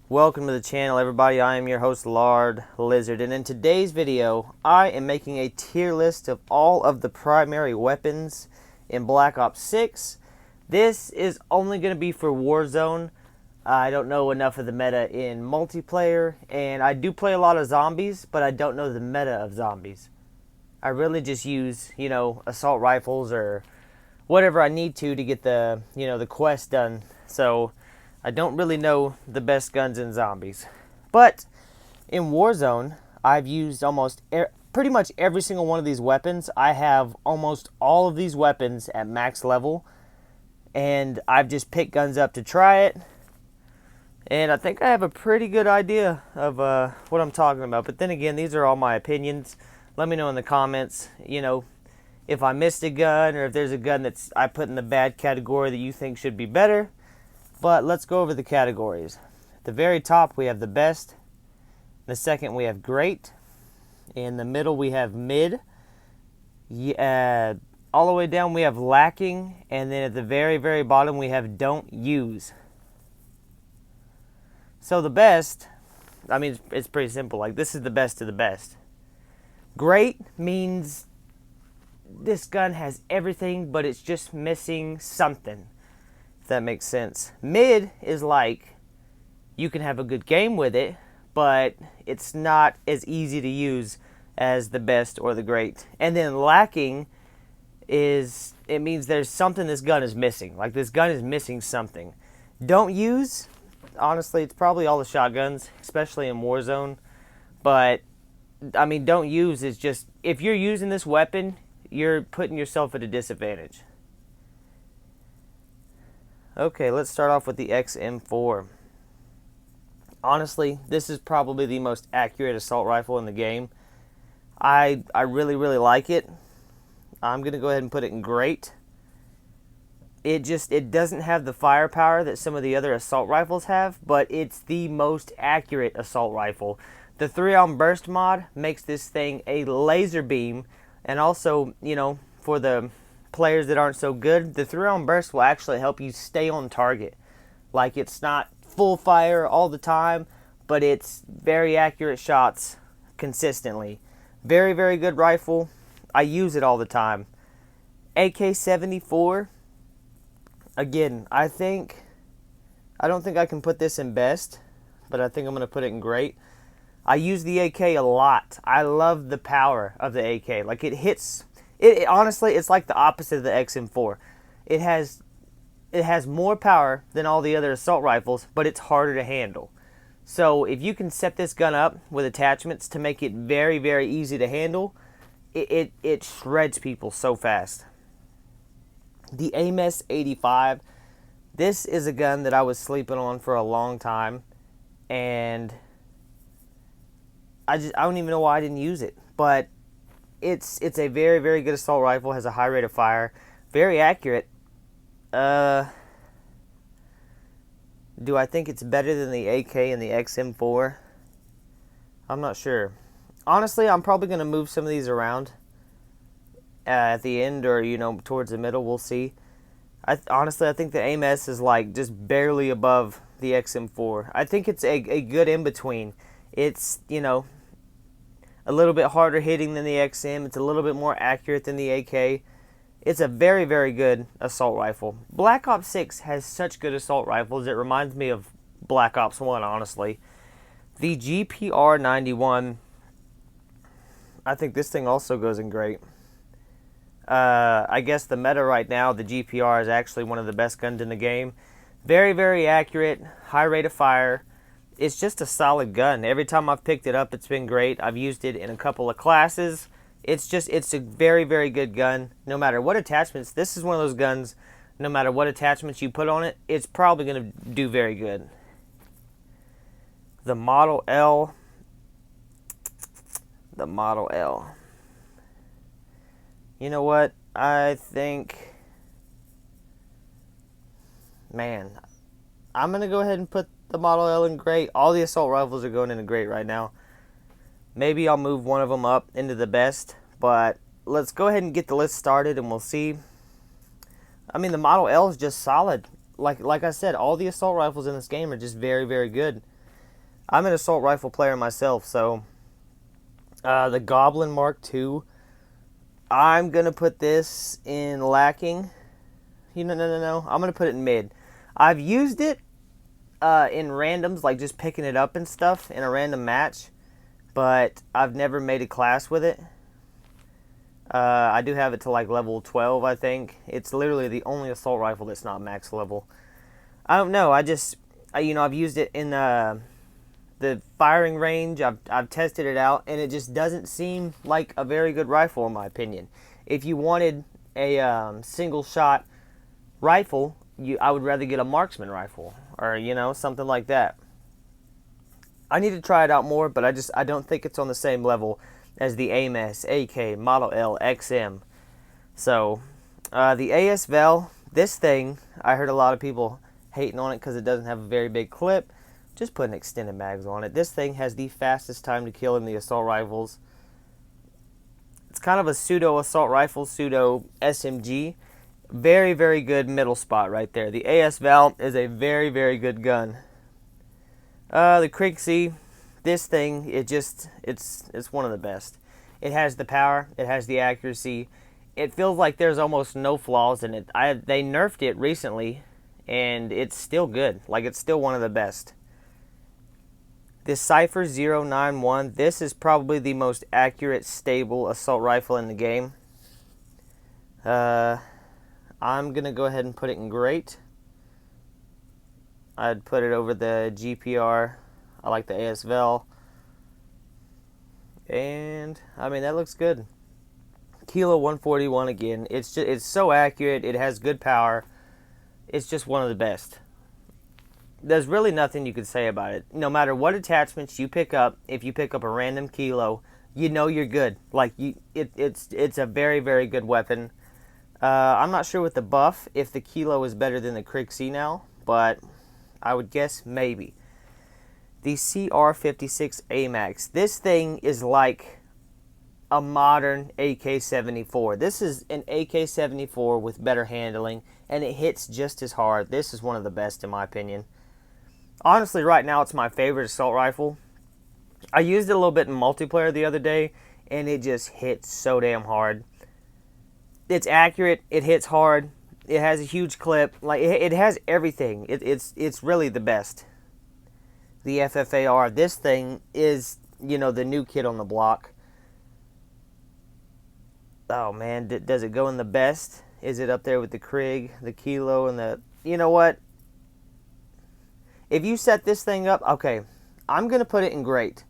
Welcome to the channel, everybody. I am your host, Lard Lizard, and in today's video I am making a tier list of all of the primary weapons in Black Ops 6. This is only going to be for Warzone. I don't know enough of the meta in multiplayer, and I do play a lot of zombies, but I don't know the meta of zombies. I really just use, assault rifles or whatever I need to get the, the quest done. So I don't really know the best guns in zombies. But in Warzone, I've used pretty much every single one of these weapons. I have almost all of these weapons at max level, and I've just picked guns up to try it. And I think I have a pretty good idea of what I'm talking about. But then again, these are all my opinions. Let me know in the comments, if I missed a gun or if there's a gun that's I put in the bad category that you think should be better. But let's go over the categories. At the very top, we have the best. In the second, we have great. In the middle, we have mid. All the way down, we have lacking. And then at the very, very bottom, we have don't use. So the best, it's pretty simple. Like, this is the best of the best. Great means this gun has everything, but it's just missing something. If that makes sense. Mid is like, you can have a good game with it, but it's not as easy to use as the best or the great. And then lacking it means there's something this gun is missing. Like, this gun is missing something. Don't use, honestly, it's probably all the shotguns, especially in Warzone. But, don't use is just, if you're using this weapon, you're putting yourself at a disadvantage. Okay, let's start off with the XM4. Honestly, this is probably the most accurate assault rifle in the game. I really, really like it. I'm going to go ahead and put it in great. It doesn't have the firepower that some of the other assault rifles have, but it's the most accurate assault rifle. The 3-round burst mod makes this thing a laser beam, and also, for the players that aren't so good, the 3-round burst will actually help you stay on target. Like, it's not full fire all the time, but it's very accurate shots consistently. Very, very good rifle. I use it all the time. AK-74, again, I don't think I can put this in best, but I think I'm going to put it in great. I use the AK a lot. I love the power of the AK. Like, it hits. Honestly, it's like the opposite of the XM4. It has more power than all the other assault rifles, but it's harder to handle. So if you can set this gun up with attachments to make it very, very easy to handle, it shreds people so fast. The AMS 85. This is a gun that I was sleeping on for a long time, and I don't even know why I didn't use it, but it's a very, very good assault rifle, has a high rate of fire, very accurate. Do I think it's better than the AK and the XM4? I'm not sure. Honestly, I'm probably going to move some of these around at the end, or towards the middle. We'll see. Honestly, I think the AMS is like just barely above the XM4. I think it's a good in between. It's a little bit harder hitting than the XM. It's a little bit more accurate than the AK. It's a very, very good assault rifle. Black Ops 6 has such good assault rifles. It reminds me of Black Ops 1, honestly. The GPR 91, I think this thing also goes in great. I guess the meta right now, the GPR is actually one of the best guns in the game. Very, very accurate, high rate of fire. It's just a solid gun. Every time I've picked it up, it's been great. I've used it in a couple of classes. It's a very, very good gun. No matter what attachments, this is one of those guns, no matter what attachments you put on it, it's probably going to do very good. The Model L. The Model L. You know what? I think, man, I'm going to go ahead and put the Model L in great. All the assault rifles are going into great right now. Maybe I'll move one of them up into the best, but let's go ahead and get the list started and we'll see. The Model L is just solid. Like I said, all the assault rifles in this game are just very, very good. I'm an assault rifle player myself, so the Goblin Mark II, I'm going to put this in lacking. No. I'm going to put it in mid. I've used it in randoms, like just picking it up and stuff in a random match, but I've never made a class with it. I do have it to like level 12, I think. It's literally the only assault rifle that's not max level. I don't know. I've used it in the firing range. I've tested it out, and it just doesn't seem like a very good rifle in my opinion. If you wanted a single shot rifle, I would rather get a marksman rifle or something like that. I need to try it out more, but I don't think it's on the same level as the AMS, AK, Model L, XM. So the AS Val, this thing, I heard a lot of people hating on it because it doesn't have a very big clip. Just put an extended mags on it. This thing has the fastest time to kill in the assault rifles. It's kind of a pseudo assault rifle, pseudo SMG. Very, very good middle spot right there. The AS Val is a very, very good gun. The Kriegsee, this thing, it's one of the best. It has the power, it has the accuracy. It feels like there's almost no flaws in it. They nerfed it recently, and it's still good. Like, it's still one of the best. This Cypher 091, this is probably the most accurate, stable assault rifle in the game. I'm going to go ahead and put it in great. I'd put it over the GPR. I like the AS Val. And, I mean, that looks good. Kilo 141 again. It's so accurate. It has good power. It's just one of the best. There's really nothing you could say about it. No matter what attachments you pick up, if you pick up a random Kilo, you know you're good. Like, it's a very, very good weapon. I'm not sure with the buff if the Kilo is better than the Kriegsee now, but I would guess maybe. The CR56 AMAX. This thing is like a modern AK-74. This is an AK-74 with better handling, and it hits just as hard. This is one of the best in my opinion. Honestly, right now, it's my favorite assault rifle. I used it a little bit in multiplayer the other day, and it just hits so damn hard. It's accurate. It hits hard. It has a huge clip. Like, it has everything. It's really the best. The FFAR. This thing is, the new kid on the block. Oh, man. Does it go in the best? Is it up there with the Krieg, the Kilo, and the... You know what? If you set this thing up, okay, I'm going to put it in great.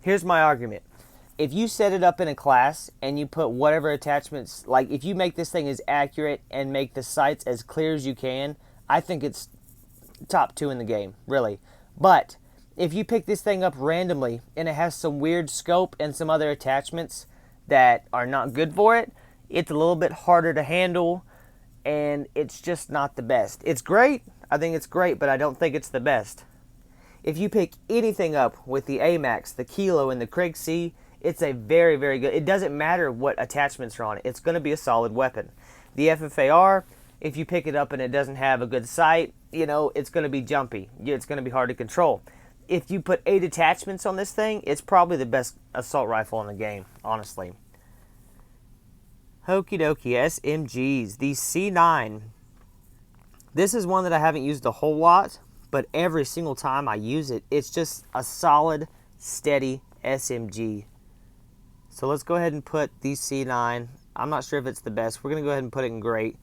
Here's my argument. If you set it up in a class and you put whatever attachments, like if you make this thing as accurate and make the sights as clear as you can, I think it's top 2 in the game, really. But if you pick this thing up randomly and it has some weird scope and some other attachments that are not good for it, it's a little bit harder to handle and it's just not the best. It's great. I think it's great, but I don't think it's the best. If you pick anything up with the AMAX, the Kilo, and the Kriegsee, it's a very, very good... It doesn't matter what attachments are on it. It's going to be a solid weapon. The FFAR, if you pick it up and it doesn't have a good sight, it's going to be jumpy. It's going to be hard to control. If you put 8 attachments on this thing, it's probably the best assault rifle in the game, honestly. Okie dokie, SMGs. The C9... This is one that I haven't used a whole lot, but every single time I use it, it's just a solid, steady SMG. So let's go ahead and put the C9. I'm not sure if it's the best. We're going to go ahead and put it in great.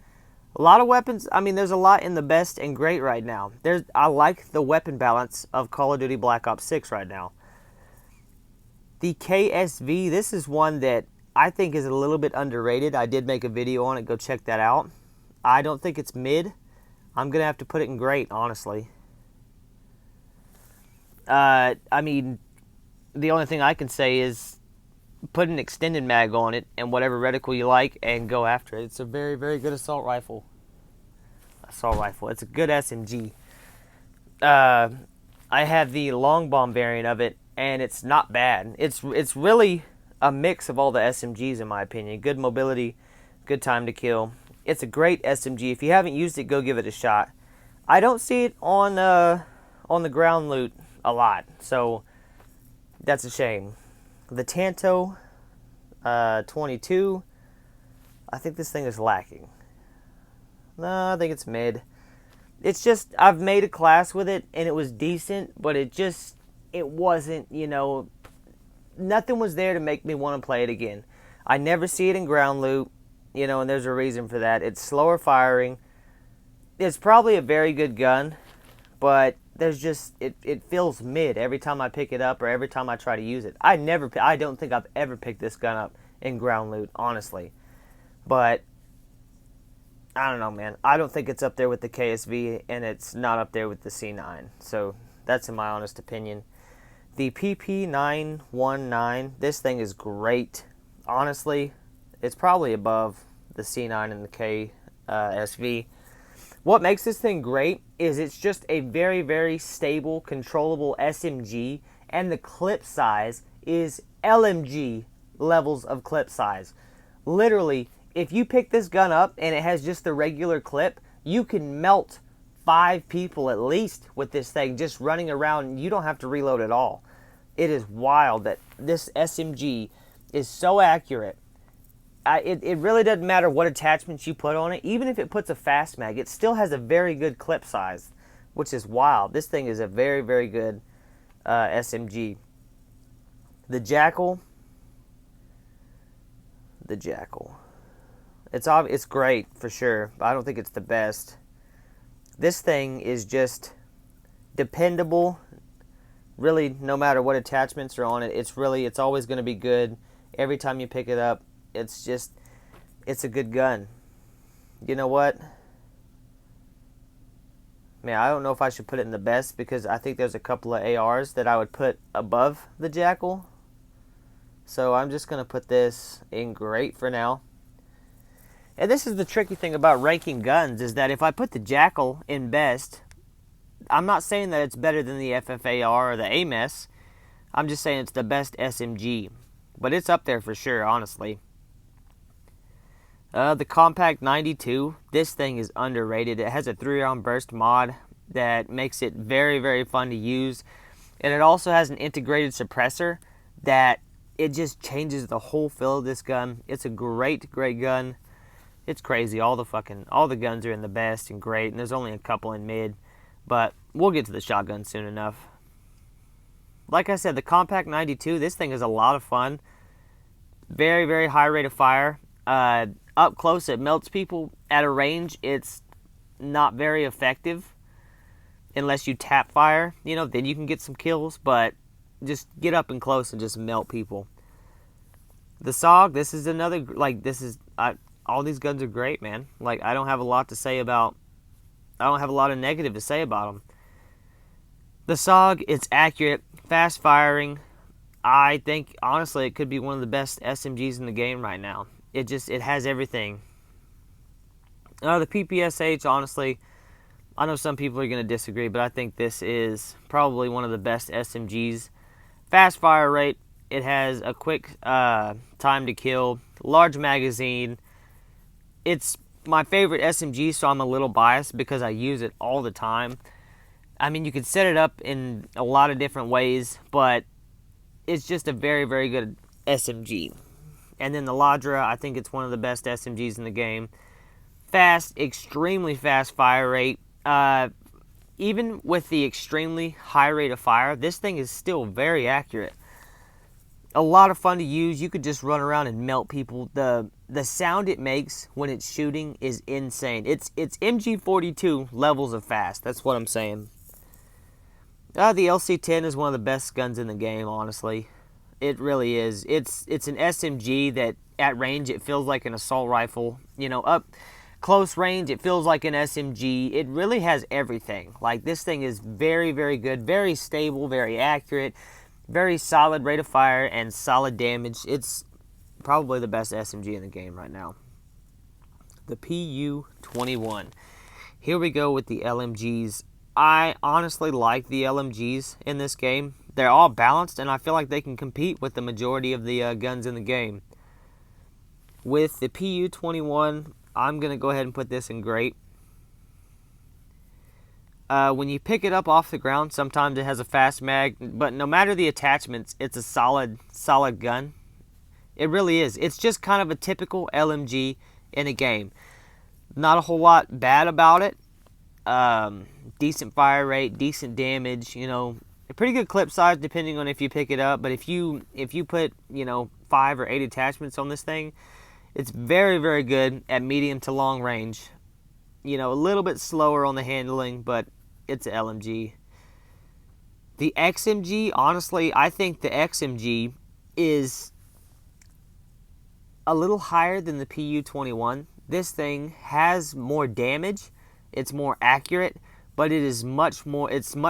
A lot of weapons, I mean, there's a lot in the best and great right now. I like the weapon balance of Call of Duty Black Ops 6 right now. The KSV, this is one that I think is a little bit underrated. I did make a video on it. Go check that out. I don't think it's mid. I'm going to have to put it in great, honestly. I mean, the only thing I can say is put an extended mag on it and whatever reticle you like and go after it. It's a very, very good assault rifle. It's a good SMG. I have the long bomb variant of it, and it's not bad. It's really a mix of all the SMGs, in my opinion. Good mobility, good time to kill. It's a great SMG. If you haven't used it, go give it a shot. I don't see it on on the ground loot a lot, so that's a shame. The Tanto 22, I think this thing is lacking. No, I think it's mid. It's just, I've made a class with it, and it was decent, but it wasn't, nothing was there to make me want to play it again. I never see it in ground loot, and there's a reason for that. It's slower firing. It's probably a very good gun, but there's just, it feels mid every time I pick it up or every time I try to use it. I don't think I've ever picked this gun up in ground loot, honestly. But I don't know, man. I don't think it's up there with the KSV, and it's not up there with the C9. So that's in my honest opinion. The PP919, this thing is great. Honestly, it's probably above the C9 and the KSV. What makes this thing great is it's just a very, very stable, controllable SMG, and the clip size is LMG levels of clip size. Literally, if you pick this gun up and it has just the regular clip, you can melt 5 people at least with this thing just running around. You don't have to reload at all. It is wild that this SMG is so accurate. It really doesn't matter what attachments you put on it. Even if it puts a fast mag, it still has a very good clip size, which is wild. This thing is a very, very good SMG. The Jackal. It's great for sure, but I don't think it's the best. This thing is just dependable. Really, no matter what attachments are on it, it's always going to be good. Every time you pick it up, it's a good gun. You know what? Man, I don't know if I should put it in the best, because I think there's a couple of ARs that I would put above the Jackal. So I'm just going to put this in great for now. And this is the tricky thing about ranking guns, is that if I put the Jackal in best, I'm not saying that it's better than the FFAR or the AMS. I'm just saying it's the best SMG. But it's up there for sure, honestly. The Compact 92, this thing is underrated. It has a 3-round burst mod that makes it very, very fun to use. And it also has an integrated suppressor that it just changes the whole feel of this gun. It's a great, great gun. It's crazy. All the guns are in the best and great, and there's only a couple in mid. But we'll get to the shotgun soon enough. Like I said, the Compact 92, this thing is a lot of fun. Very, very high rate of fire. Up close, it melts people. At a range, it's not very effective. Unless you tap fire, then you can get some kills. But just get up and close and just melt people. The SOG, this is another, all these guns are great, man. I don't have a lot of negative to say about them. The SOG, it's accurate, fast firing. I think, honestly, it could be one of the best SMGs in the game right now. It has everything. The PPSH, honestly, I know some people are going to disagree, but I think this is probably one of the best SMGs. Fast fire rate, it has a quick time to kill, large magazine. It's my favorite SMG, so I'm a little biased because I use it all the time. I mean, you could set it up in a lot of different ways, but it's just a very, very good SMG. And then the Ladra, I think it's one of the best SMGs in the game. Fast, extremely fast fire rate. Even with the extremely high rate of fire, this thing is still very accurate. A lot of fun to use. You could just run around and melt people. The sound it makes when it's shooting is insane. It's MG42 levels of fast. That's what I'm saying. The LC-10 is one of the best guns in the game, honestly. It really is. It's an SMG that at range it feels like an assault rifle. Up close range it feels like an SMG. It really has everything. This thing is very, very good, very stable, very accurate, very solid rate of fire, and solid damage. It's probably the best SMG in the game right now. The PU-21. Here we go with the LMGs. I honestly like the LMGs in this game. They're all balanced, and I feel like they can compete with the majority of the guns in the game. With the PU-21, I'm going to go ahead and put this in great. When you pick it up off the ground, sometimes it has a fast mag, but no matter the attachments, it's a solid gun. It really is. It's just kind of a typical LMG in a game. Not a whole lot bad about it. Decent fire rate, decent damage, a pretty good clip size depending on if you pick it up. But if you put, 5 or 8 attachments on this thing, it's very, very good at medium to long range. A little bit slower on the handling, but it's an LMG. The XMG, honestly, I think the XMG is a little higher than the PU-21. This thing has more damage, it's more accurate, but it's much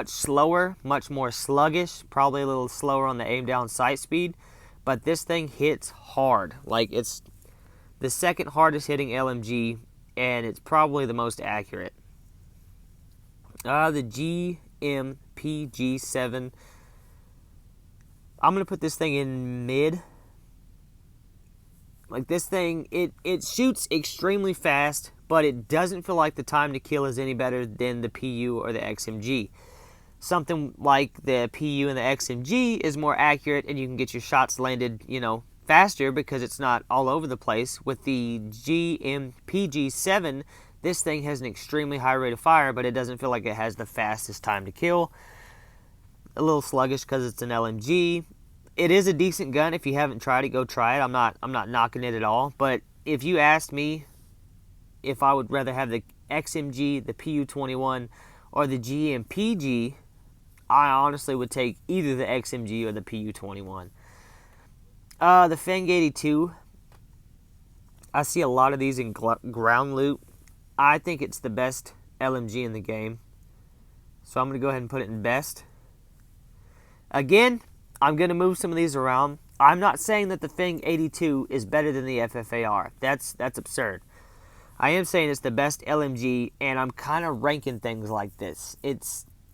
slower, much more sluggish, probably a little slower on the aim down sight speed, but this thing hits hard. Like, it's the second hardest hitting LMG, and it's probably the most accurate. The GMPG7, I'm going to put this thing in mid. Like, this thing, it shoots extremely fast, but it doesn't feel like the time to kill is any better than the PU or the XMG. Something like the PU and the XMG is more accurate, and you can get your shots landed, faster because it's not all over the place. With the GMPG7, this thing has an extremely high rate of fire, but it doesn't feel like it has the fastest time to kill. A little sluggish because it's an LMG. It is a decent gun. If you haven't tried it, go try it. I'm not knocking it at all. But if you asked me if I would rather have the XMG, the PU-21, or the GMPG, I honestly would take either the XMG or the PU-21. The Fang 82, I see a lot of these in ground loot. I think it's the best LMG in the game. So I'm going to go ahead and put it in best. Again, I'm going to move some of these around. I'm not saying that the Fang 82 is better than the FFAR. That's absurd. I am saying it's the best LMG, and I'm kind of ranking things like this.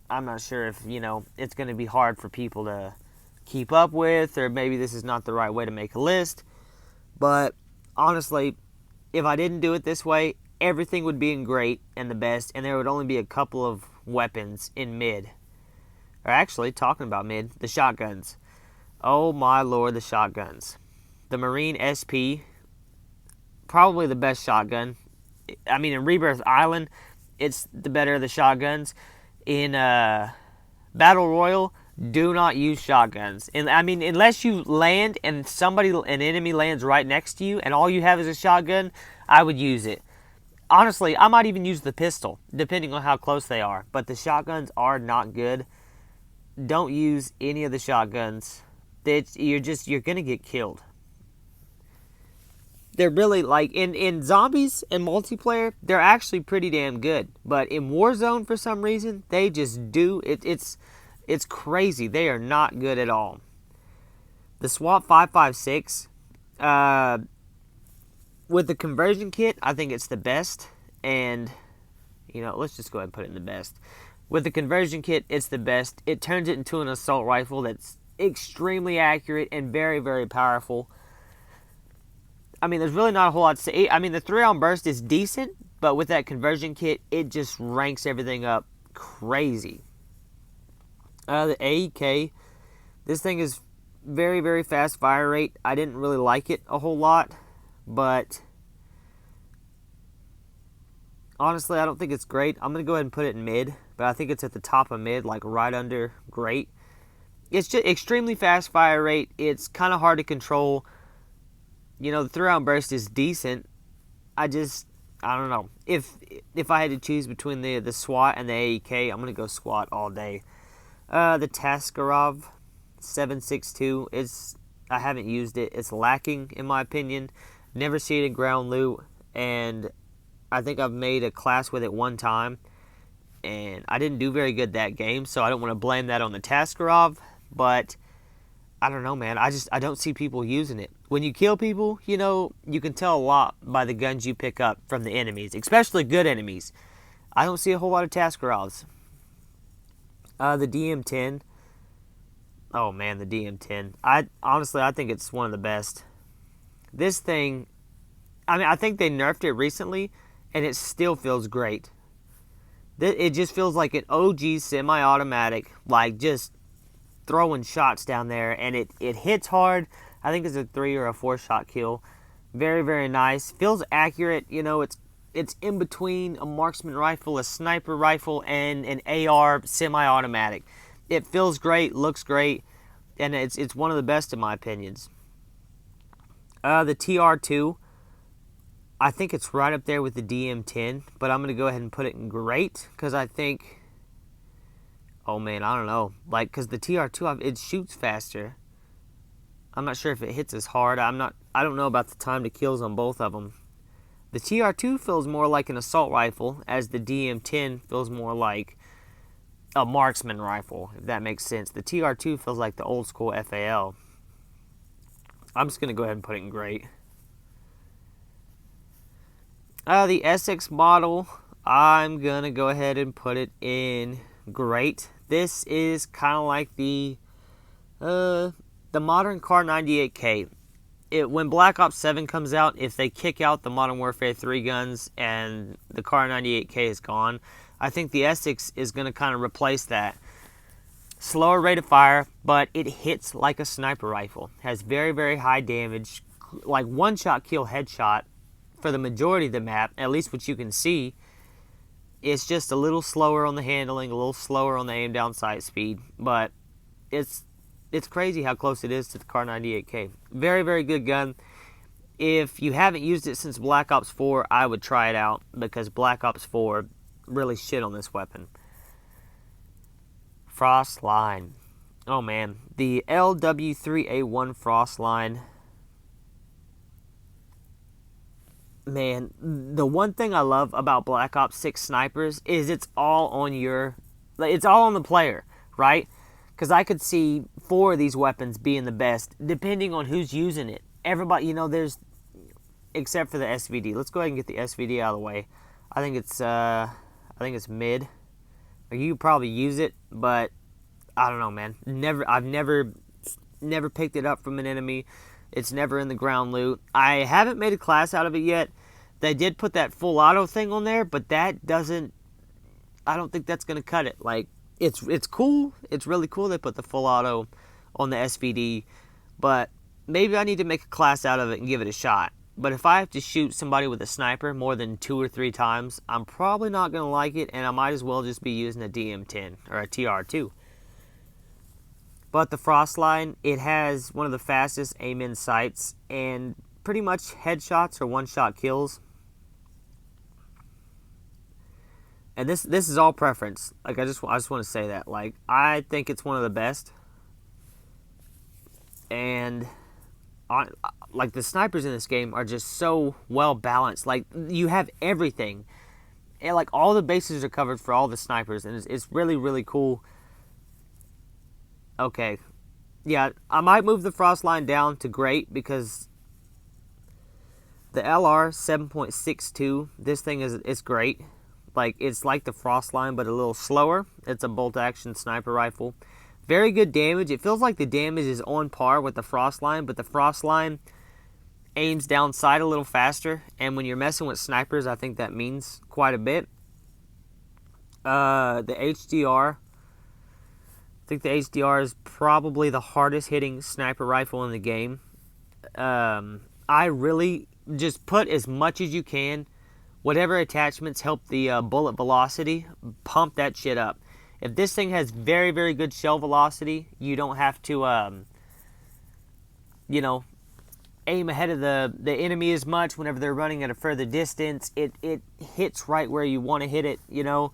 I'm not sure if, it's going to be hard for people to keep up with, or maybe this is not the right way to make a list. But honestly, if I didn't do it this way, everything would be in great and the best, and there would only be a couple of weapons in mid. Or actually, talking about mid, the shotguns. Oh my lord, the shotguns. The Marine SP, probably the best shotgun. I mean, in Rebirth Island, it's the better of the shotguns. In Battle Royale, do not use shotguns. And I mean, unless you land and an enemy lands right next to you and all you have is a shotgun, I would use it. Honestly, I might even use the pistol, depending on how close they are. But the shotguns are not good. Don't use any of the shotguns. You're going to get killed. They're really, like, in zombies and multiplayer, they're actually pretty damn good. But in Warzone, for some reason, they just do. It's crazy. They are not good at all. The SWAT 5.56, with the conversion kit, I think it's the best. And, let's just go ahead and put it in the best. With the conversion kit, it's the best. It turns it into an assault rifle that's extremely accurate and very, very powerful. I mean, there's really not a whole lot to say. I mean, the 3-round burst is decent, but with that conversion kit, it just ranks everything up crazy. The AEK, this thing is very, very fast fire rate. I didn't really like it a whole lot, but honestly, I don't think it's great. I'm going to go ahead and put it in mid, but I think it's at the top of mid, like right under great. It's just extremely fast fire rate. It's kind of hard to control. The 3-round burst is decent. I don't know. If I had to choose between the SWAT and the AEK, I'm going to go SWAT all day. The Taskarov 7.62, I haven't used it. It's lacking, in my opinion. Never see it in ground loot, and I think I've made a class with it one time, and I didn't do very good that game, so I don't want to blame that on the Taskarov, but I don't know, man. I don't see people using it. When you kill people, you can tell a lot by the guns you pick up from the enemies, especially good enemies. I don't see a whole lot of Taskarovs. The DM10. Oh, man, the DM10. Honestly, I think it's one of the best. This thing, I think they nerfed it recently, and it still feels great. It just feels like an OG semi-automatic, like just throwing shots down there, and it hits hard. I think it's a 3 or a 4 shot kill. Very, very nice. Feels accurate. You know, it's in between a marksman rifle, a sniper rifle, and an AR semi-automatic. It feels great, looks great, and it's one of the best in my opinions. The TR2, I think it's right up there with the DM10, but I'm going to go ahead and put it in great, because I think, oh man, I don't know, like, because the TR2, it shoots faster. I'm not sure if it hits as hard. I don't know about the time to kills on both of them. The TR2 feels more like an assault rifle, as the DM10 feels more like a marksman rifle, if that makes sense. The TR2 feels like the old school FAL. I'm just going to go ahead and put it in great. The SX model, I'm going to go ahead and put it in great. This is kind of like the modern Kar 98K. When Black Ops 7 comes out, if they kick out the Modern Warfare 3 guns and the Kar 98K is gone, I think the SX is going to kind of replace that. Slower rate of fire, but it hits like a sniper rifle. Has very, very high damage, like one-shot kill headshot for the majority of the map, at least what you can see. It's just a little slower on the handling, a little slower on the aim down sight speed, but it's crazy how close it is to the Kar 98K. Very, very good gun. If you haven't used it since Black Ops 4, I would try it out, because Black Ops 4 really shit on this weapon. Frost line. Oh man, the LW3A1 Frost line. Man, the one thing I love about Black Ops 6 snipers is it's all on the player, right? Because I could see 4 of these weapons being the best, depending on who's using it. Everybody, you know, except for the SVD. Let's go ahead and get the SVD out of the way. I think it's mid. You probably use it, but I don't know, man. I've never picked it up from an enemy. It's never in the ground loot. I haven't made a class out of it yet. They did put that full auto thing on there, but that doesn't. I don't think that's gonna cut it. Like, it's cool. It's really cool they put the full auto on the SVD, but maybe I need to make a class out of it and give it a shot. But if I have to shoot somebody with a sniper more than 2 or 3 times, I'm probably not going to like it, and I might as well just be using a DM10 or a TR2. But the Frost line, it has one of the fastest aim-in sights, and pretty much headshots or one-shot kills. And this is all preference. Like, I just want to say that. Like, I think it's one of the best. And like, the snipers in this game are just so well balanced. Like, you have everything, and like all the bases are covered for all the snipers, and it's really, really cool. Okay, yeah, I might move the Frost line down to great, because the LR 7.62, this thing it's great. Like, it's like the Frost line, but a little slower. It's a bolt action sniper rifle. Very good damage. It feels like the damage is on par with the Frost line, but the Frost line aims down sight a little faster, and when you're messing with snipers, I think that means quite a bit. The HDR, I think the HDR is probably the hardest hitting sniper rifle in the game. I really just put as much as you can. Whatever attachments help the bullet velocity, pump that shit up. If this thing has very, very good shell velocity, you don't have to, you know, aim ahead of the enemy as much whenever they're running at a further distance. It hits right where you want to hit it, you know.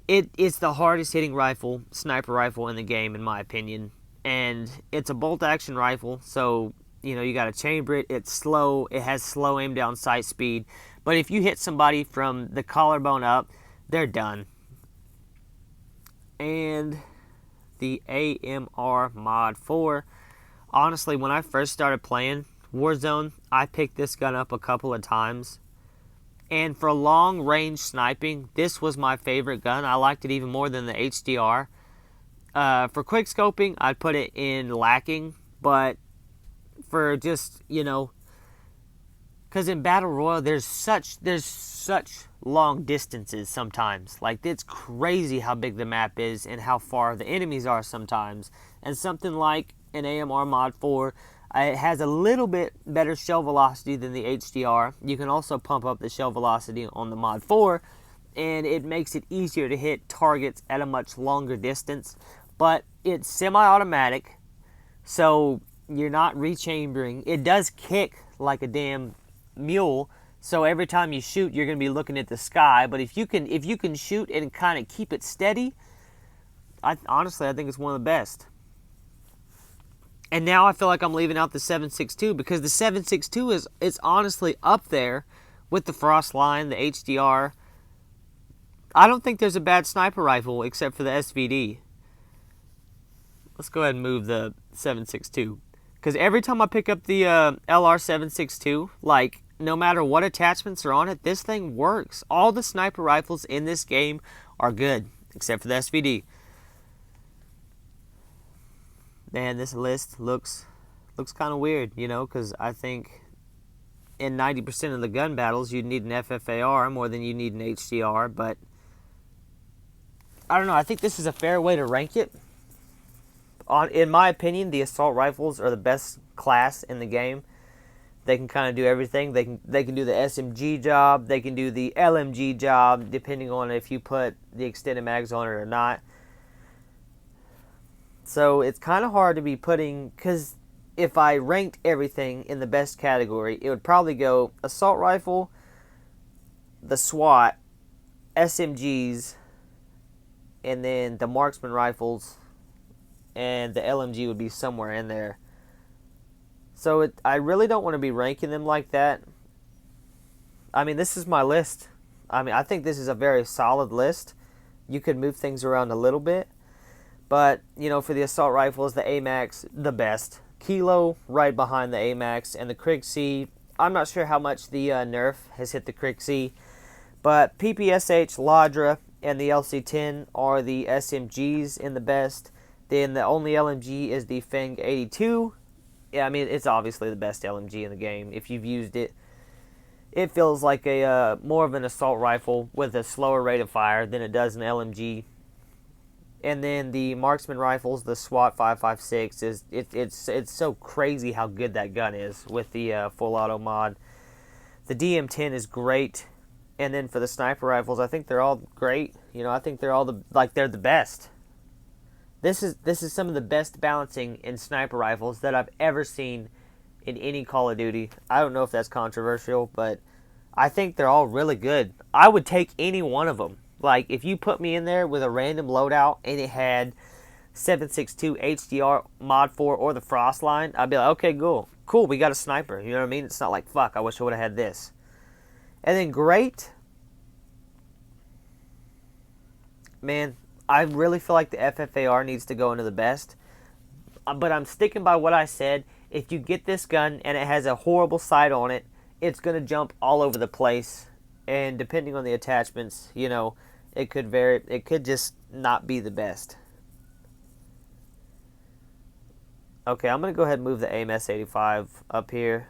It's the hardest hitting rifle, sniper rifle in the game, in my opinion. And it's a bolt action rifle, so, you know, you got to chamber it. It's slow. It has slow aim down sight speed. But if you hit somebody from the collarbone up, they're done. And the AMR Mod 4. Honestly, when I first started playing Warzone, I picked this gun up a couple of times. And for long range sniping, this was my favorite gun. I liked it even more than the HDR. For quick scoping, I'd put it in lacking. But for just, you know, because in Battle Royale, there's such long distances sometimes. Like, it's crazy how big the map is and how far the enemies are sometimes. And something like an AMR Mod 4, it has a little bit better shell velocity than the HDR. You can also pump up the shell velocity on the Mod 4, and it makes it easier to hit targets at a much longer distance. But it's semi-automatic, so you're not rechambering. It does kick like a damn mule, so every time you shoot, you're going to be looking at the sky. But if you can shoot and kind of keep it steady, honestly, I think it's one of the best. And now I feel like I'm leaving out the 7.62 because the 7.62 is honestly up there with the Frostline, the HDR. I don't think there's a bad sniper rifle except for the SVD. Let's go ahead and move the 7.62. Because every time I pick up the LR 7.62, like, no matter what attachments are on it, this thing works. All the sniper rifles in this game are good, except for the SVD. Man, this list looks kind of weird, you know, because I think in 90% of the gun battles, you'd need an FFAR more than you need an HDR, but I don't know. I think this is a fair way to rank it. In my opinion, the assault rifles are the best class in the game. They can kind of do everything. They can do the SMG job. They can do the LMG job, depending on if you put the extended mags on it or not. So it's kind of hard to be putting, because if I ranked everything in the best category, it would probably go assault rifle, the SWAT, SMGs, and then the marksman rifles, and the LMG would be somewhere in there. So I really don't want to be ranking them like that. I mean, this is my list. I mean, I think this is a very solid list. You could move things around a little bit. But, you know, for the assault rifles, the AMAX, the best. Kilo, right behind the AMAX. And the Krig C, I'm not sure how much the nerf has hit the Krig C. But PPSH, Ladra, and the LC-10 are the SMGs in the best. Then the only LMG is the Feng 82. Yeah, I mean, it's obviously the best LMG in the game. If you've used it, it feels like a more of an assault rifle with a slower rate of fire than it does an LMG. And then the marksman rifles, the SWAT 5.56, it's so crazy how good that gun is with the full auto mod. The DM10 is great, and then for the sniper rifles, I think they're all great. You know, I think they're all they're the best. This is some of the best balancing in sniper rifles that I've ever seen in any Call of Duty. I don't know if that's controversial, but I think they're all really good. I would take any one of them. Like, if you put me in there with a random loadout and it had 7.62 HDR Mod 4 or the Frostline, I'd be like, okay, cool, we got a sniper. You know what I mean? It's not like, fuck, I wish I would have had this. And then great, man, I really feel like the FFAR needs to go into the best. But I'm sticking by what I said. If you get this gun and it has a horrible sight on it, it's going to jump all over the place. And depending on the attachments, you know, it could vary. It could just not be the best. Okay, I'm going to go ahead and move the AIM S85 up here,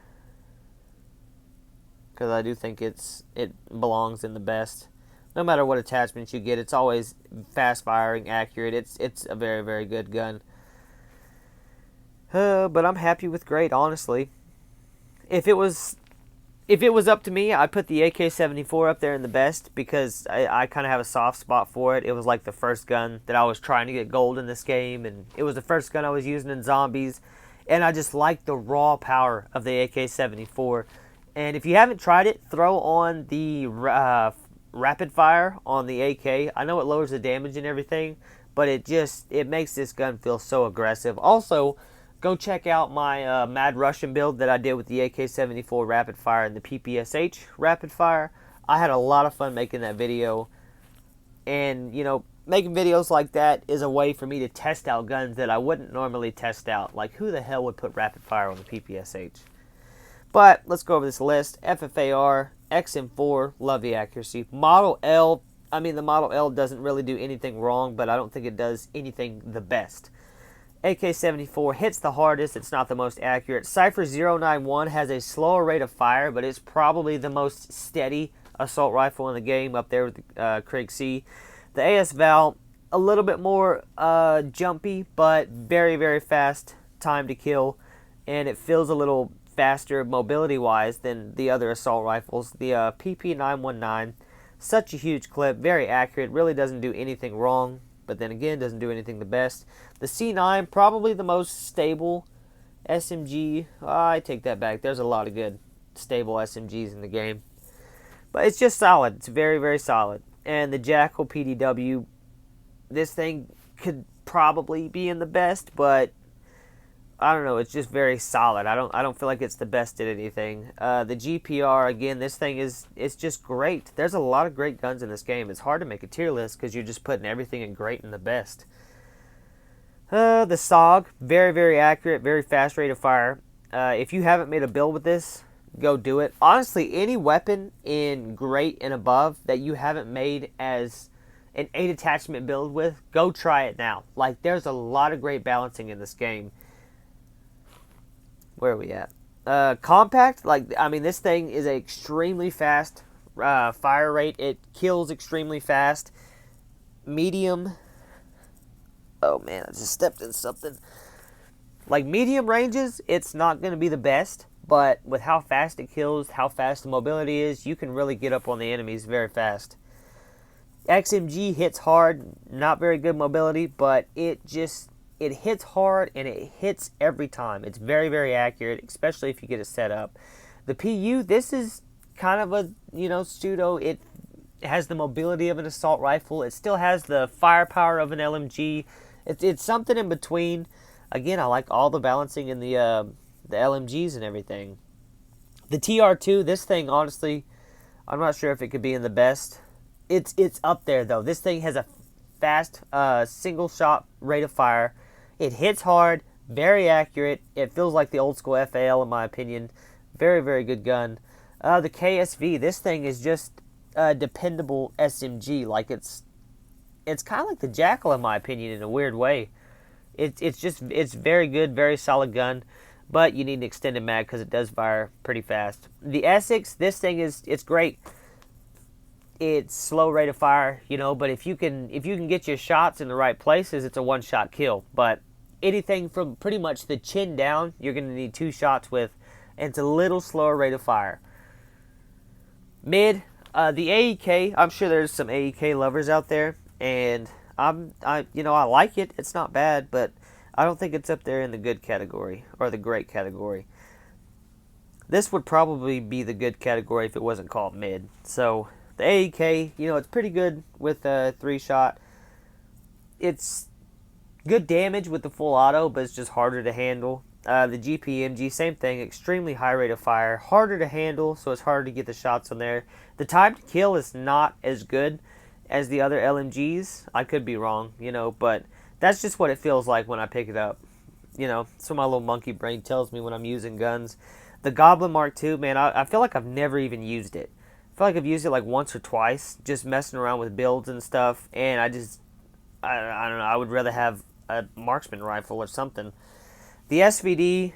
because I do think it belongs in the best. No matter what attachments you get, it's always fast firing, accurate. It's a very, very good gun. But I'm happy with great, honestly. If it was up to me, I'd put the AK-74 up there in the best, because I kind of have a soft spot for it. It was like the first gun that I was trying to get gold in this game, and it was the first gun I was using in zombies, and I just like the raw power of the AK-74. And if you haven't tried it, throw on the rapid fire on the AK. I know it lowers the damage and everything, but it makes this gun feel so aggressive. Also, go check out my Mad Russian build that I did with the AK-74 rapid fire and the PPSH rapid fire. I had a lot of fun making that video. And, you know, making videos like that is a way for me to test out guns that I wouldn't normally test out. Like, who the hell would put rapid fire on the PPSH? But let's go over this list. FFAR, XM4, love the accuracy. Model L, I mean, the Model L doesn't really do anything wrong, but I don't think it does anything the best. AK-74 hits the hardest, it's not the most accurate. Cypher 091 has a slower rate of fire, but it's probably the most steady assault rifle in the game, up there with the Craig C. The AS Val, a little bit more jumpy, but very, very fast time to kill, and it feels a little faster mobility-wise than the other assault rifles. The PP919, such a huge clip, very accurate, really doesn't do anything wrong, but then again, doesn't do anything the best. The C9, probably the most stable SMG. I take that back. There's a lot of good stable SMGs in the game, but it's just solid. It's very, very solid. And the Jackal PDW, this thing could probably be in the best, but I don't know. It's just very solid. I don't feel like it's the best at anything. The GPR, again, this thing it's just great. There's a lot of great guns in this game. It's hard to make a tier list because you're just putting everything in great and the best. The SOG, very, very accurate, very fast rate of fire. If you haven't made a build with this, go do it. Honestly, any weapon in great and above that you haven't made as an 8 attachment build with, go try it now. Like, there's a lot of great balancing in this game. Where are we at? Compact, like, I mean, this thing is an extremely fast fire rate. It kills extremely fast. Medium. Oh, man, I just stepped in something. Like, medium ranges, it's not going to be the best, but with how fast it kills, how fast the mobility is, you can really get up on the enemies very fast. XMG hits hard, not very good mobility, but it hits hard and it hits every time. It's very, very accurate, especially if you get it set up. The PU, this is kind of a, pseudo. It has the mobility of an assault rifle. It still has the firepower of an LMG. It's something in between. Again, I like all the balancing in the LMGs and everything. The TR2, this thing, honestly, I'm not sure if it could be in the best. It's up there, though. This thing has a fast single shot rate of fire. It hits hard, very accurate. It feels like the old school FAL, in my opinion. Very, very good gun. The KSV, this thing is just a dependable SMG. Like, it's kind of like the Jackal, in my opinion, in a weird way. It's very good, very solid gun, but you need an extended mag because it does fire pretty fast. The Essex, this thing it's great. It's slow rate of fire, but if you can get your shots in the right places, it's a one-shot kill. But anything from pretty much the chin down, you're going to need 2 shots with, and it's a little slower rate of fire. Mid, the AEK, I'm sure there's some AEK lovers out there, and I like it. It's not bad, but I don't think it's up there in the good category or the great category. This would probably be the good category if it wasn't called mid. So the AEK, it's pretty good with a 3-shot. It's good damage with the full auto, but it's just harder to handle. The GPMG, same thing, extremely high rate of fire, harder to handle, so it's harder to get the shots on there. The time to kill is not as good as the other LMGs. I could be wrong, but that's just what it feels like when I pick it up. So my little monkey brain tells me when I'm using guns. The Goblin Mark II, man, I feel like I've never even used it. I feel like I've used it like once or twice, just messing around with builds and stuff, and I don't know, I would rather have a marksman rifle or something. The SVD,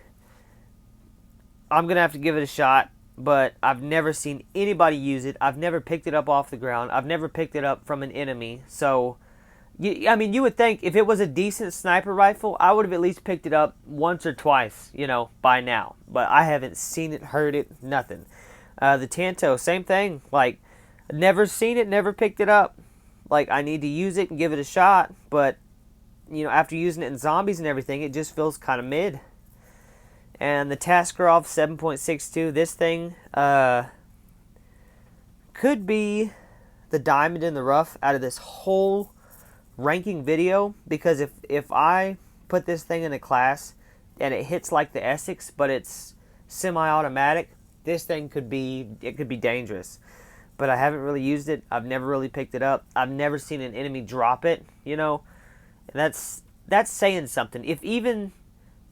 I'm going to have to give it a shot, but I've never seen anybody use it. I've never picked it up off the ground. I've never picked it up from an enemy. So, you would think if it was a decent sniper rifle, I would have at least picked it up once or twice, by now. But I haven't seen it, heard it, nothing. The Tanto, same thing. Like, never seen it, never picked it up. Like, I need to use it and give it a shot, but after using it in zombies and everything, it just feels kind of mid. And the Taskarov 7.62, this thing could be the diamond in the rough out of this whole ranking video, because if I put this thing in a class and it hits like the Essex, but it's semi-automatic, this thing could be dangerous. But I haven't really used it. I've never really picked it up. I've never seen an enemy drop it, That's saying something. If even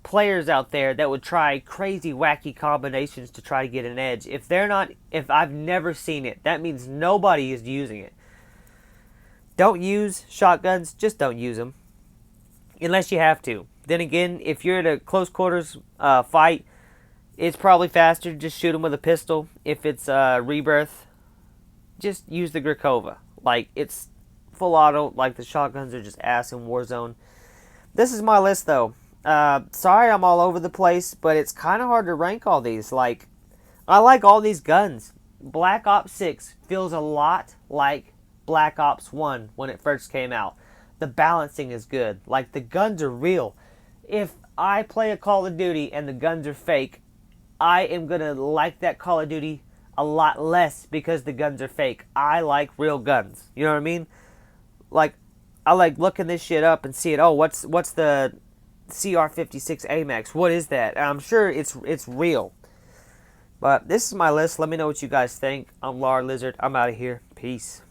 players out there that would try crazy, wacky combinations to try to get an edge, if I've never seen it, that means nobody is using it. Don't use shotguns. Just don't use them. Unless you have to. Then again, if you're at a close quarters fight, it's probably faster to just shoot them with a pistol. If it's Rebirth, just use the Grakova. Like, it's full auto. Like, the shotguns are just ass in Warzone. This is my list, though. Sorry I'm all over the place, but it's kind of hard to rank all these. Like, I like all these guns. Black Ops 6 feels a lot like Black Ops 1 when it first came out. The balancing is good. Like, the guns are real. If I play a Call of Duty and the guns are fake, I am going to like that Call of Duty a lot less because the guns are fake. I like real guns. You know what I mean? Like, I like looking this shit up and seeing, oh, what's the CR56 AMAX? What is that? And I'm sure it's real. But this is my list. Let me know what you guys think. I'm Lard Lizard. I'm out of here. Peace.